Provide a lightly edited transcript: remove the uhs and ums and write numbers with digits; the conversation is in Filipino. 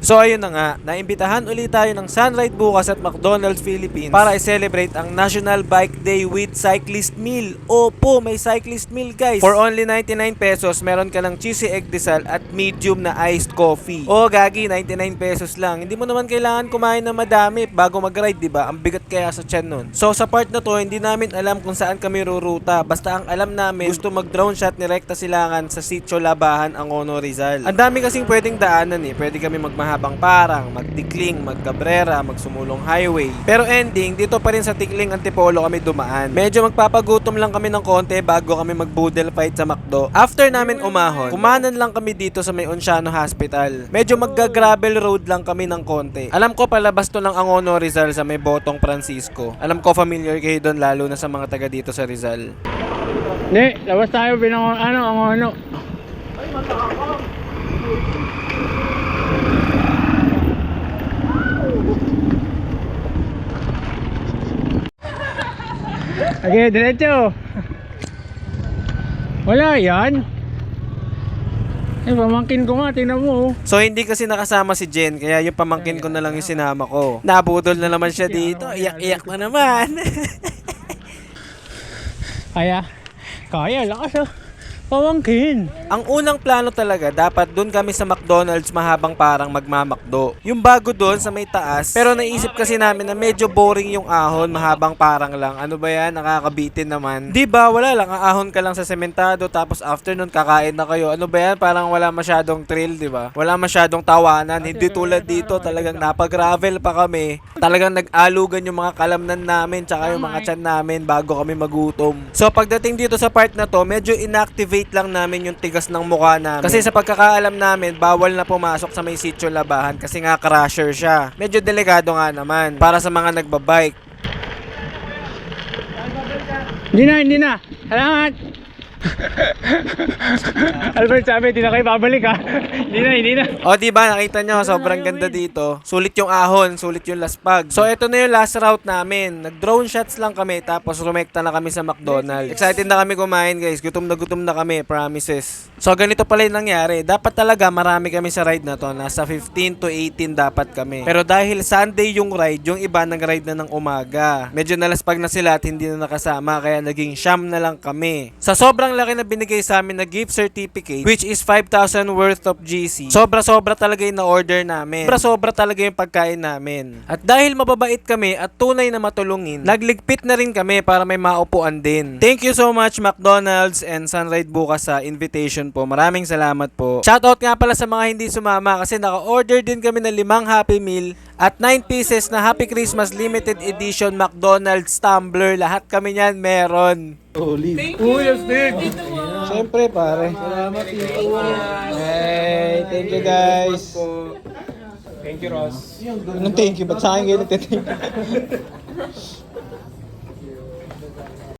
So ayun na nga, naimbitahan ulit tayo ng Sunride bukas at McDonald's Philippines para i-celebrate ang National Bike Day with Cyclist Meal. Opo, may cyclist meal guys. For only 99 pesos, meron ka ng cheesy egg desal at medium na iced coffee. Oh gagi, 99 pesos lang. Hindi mo naman kailangan kumain na madami bago mag-ride, diba? Ang bigat kaya sa tiyan nun. So sa part na to, hindi namin alam kung saan kami ruruta. Basta ang alam namin, gusto mag-drone shot ni Rekta Silangan sa Sitio Labahan, Angono, Rizal. Ang dami kasing pwedeng daanan eh. Pwede kami magmahabang parang, magtikling, magkabrera, magsumulong highway. Pero ending, dito pa rin sa Tikling Antipolo kami dumaan. Medyo magpapagutom lang kami ng konti bago kami mag-boodle fight sa McDo. After namin umahon, kumanan lang kami dito sa may Onciano Hospital. Medyo magga-gravel road lang kami ng konti. Alam ko palabas to ng Angono, Rizal sa may Botong Francisco. Alam ko familiar kayo doon lalo na sa mga taga dito sa Rizal. Hindi, labas tayo ano. Okay, diretso. Wala yan. Pamangkin ko nga, tingnan mo. So hindi kasi nakasama si Jen, kaya yung pamangkin ko na lang yung sinama ko. Nabudol na naman siya dito, iyak-iyak na naman. Kaya, lakas pamangkin. Ang unang plano talaga, dapat doon kami sa McDonald's mahabang parang magmamakdo. Yung bago doon sa may taas, pero naisip kasi namin na medyo boring yung ahon, mahabang parang lang. Ano ba yan? Nakakabitin naman. Di ba? Wala lang, ahon ka lang sa sementado, tapos after nun kakain na kayo. Ano ba yan? Parang wala masyadong thrill, di ba? Wala masyadong tawanan. Hindi tulad dito, talagang napag-gravel pa kami. Talagang nag-alugan yung mga kalamnan namin, tsaka yung mga tiyan namin bago kami magutom. So pagdating dito sa part na to, medyo inactivate lang namin yung tigas ng mukha namin. Kasi sa pagkakaalam namin, bawal na pumasok sa may Sitio Labahan kasi nga crasher siya. Medyo delikado nga naman para sa mga nagbabike. Hindi na. Salamat. Albert sabi, hindi na kayo babalik ha. Hindi na. O diba, nakita nyo, sobrang ganda dito. Sulit yung ahon, sulit yung laspag. So ito na yung last route namin. Nag-drone shots lang kami, tapos rumekta na kami sa McDonald's. Excited na kami kumain guys, gutom na kami, promises. So ganito pala yung nangyari. Dapat talaga marami kami sa ride na to. Nasa 15 to 18 dapat kami. Pero dahil Sunday yung ride, yung iba nag-ride na ng umaga. Medyo nalaspag na sila at hindi na nakasama, kaya naging siyam na lang kami. Sa sobrang laki na binigay sa amin na gift certificate, which is 5,000 worth of GC. Sobra-sobra talaga yung na-order namin. Sobra-sobra talaga yung pagkain namin. At dahil mababait kami at tunay na matulungin, nagligpit na rin kami para may maupuan din. Thank you so much McDonald's and Sunride bukas sa invitation po. Maraming salamat po. Shoutout nga pala sa mga hindi sumama kasi naka-order din kami ng 5 Happy Meal at 9 pieces na Happy Christmas Limited Edition McDonald's tumbler. Lahat kami niyan meron. Thank you. Siyempre pare. Salamat dito. Hey, thank you guys. Thank you, Ross. Anong thank you? Ba't sa akin kayo nagtithank you?